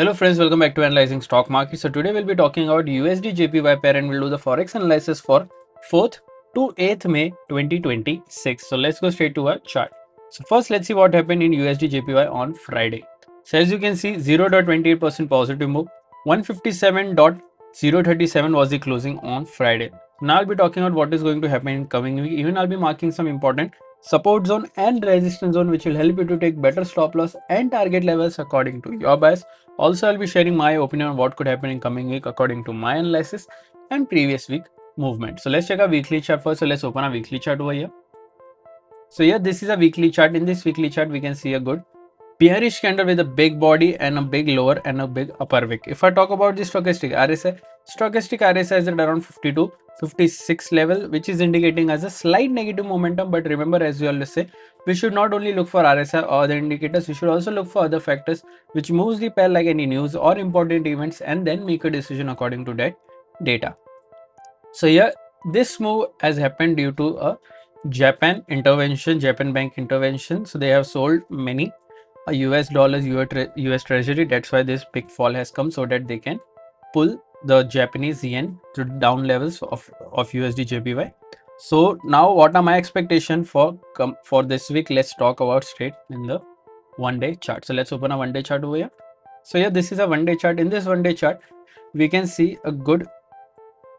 Hello friends, welcome back to Analyzing Stock Market. So today we'll be talking about USD JPY pair and we'll do the Forex analysis for 4th to 8th May 2026. So let's go straight to our chart. So first let's see what happened in USD JPY on Friday. So as you can see 0.28% positive move, 157.037 was the closing on Friday. Now I'll be talking about what is going to happen in coming week. Even I'll be marking some important support zone and resistance zone which will help you to take better stop loss and target levels according to your bias. Also, I'll be sharing my opinion on what could happen in coming week according to my analysis and previous week movement. So let's check our weekly chart first. So let's open our weekly chart over here. So here, this is a weekly chart. In this weekly chart, we can see a good bearish candle with a big body and a big lower and a big upper wick. If I talk about the stochastic RSI is at around 52, 56 level, which is indicating as a slight negative momentum. But remember, as we always say, we should not only look for RSI or other indicators, we should also look for other factors which moves the pair like any news or important events and then make a decision according to that data. So here, this move has happened due to a Japan bank intervention. So they have sold many US dollars, US treasury. That's why this big fall has come, so that they can pull the Japanese yen to down levels of USD JPY. So now what are my expectations for this week? Let's talk about straight in the 1-day chart. So let's open a 1-day chart over here. So here, this is a 1-day chart. In this 1-day chart, we can see a good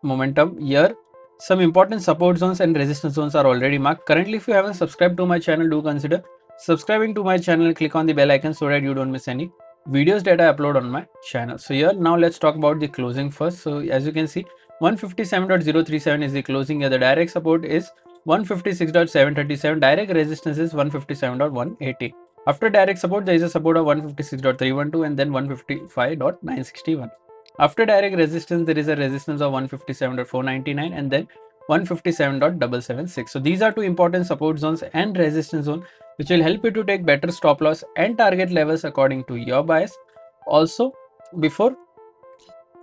momentum here. Some important support zones and resistance zones are already marked. Currently, if you haven't subscribed to my channel, do consider subscribing to my channel and click on the bell icon so that you don't miss any videos that I upload on my channel. So here, now let's talk about the closing first. So as you can see, 157.037 is the closing here. The direct support is 156.737. Direct resistance is 157.180. After direct support, there is a support of 156.312 and then 155.961. After direct resistance, there is a resistance of 157.499 and then 157.776. So these are two important support zones and resistance zone which will help you to take better stop loss and target levels according to your bias. Also, before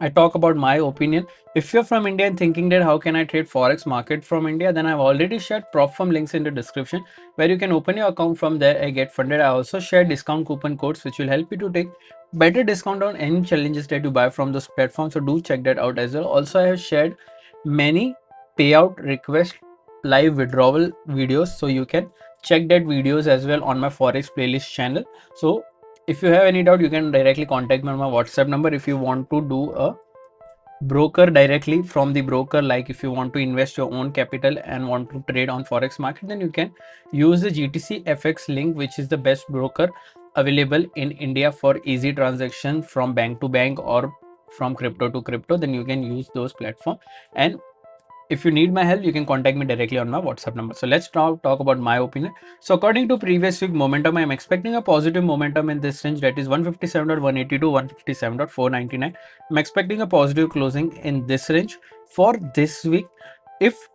I talk about my opinion, if you're from India and thinking that how can I trade Forex market from India, then I've already shared prop firm links in the description where you can open your account from there and get funded. I also share discount coupon codes which will help you to take better discount on any challenges that you buy from those platforms. So do check that out as well. Also, I have shared many payout request live withdrawal videos, so you can check that videos as well on my Forex playlist channel. So if you have any doubt, you can directly contact me on my WhatsApp number. If you want to do a broker directly from the broker, like if you want to invest your own capital and want to trade on Forex market, then you can use the GTC FX link, which is the best broker available in India for easy transaction from bank to bank or from crypto to crypto. Then you can use those platforms, and if you need my help, you can contact me directly on my WhatsApp number. So let's now talk about my opinion. So according to previous week momentum, I am expecting a positive momentum in this range, that is 157.180 to 157.499. I'm expecting a positive closing in this range for this week. If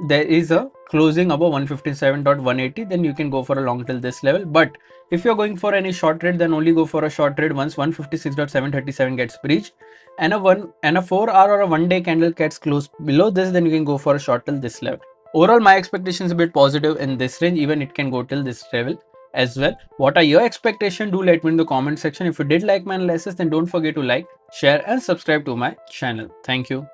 there is a closing above 157.180, then you can go for a long till this level. But if you're going for any short trade, then only go for a short trade once 156.737 gets breached and a 4-hour or a 1-day candle gets closed below this, then you can go for a short till this level. Overall, my expectations a bit positive in this range. Even it can go till this level as well. What are your expectations? Do let me in the comment section. If you did like my analysis, then don't forget to like, share and subscribe to my channel. Thank you.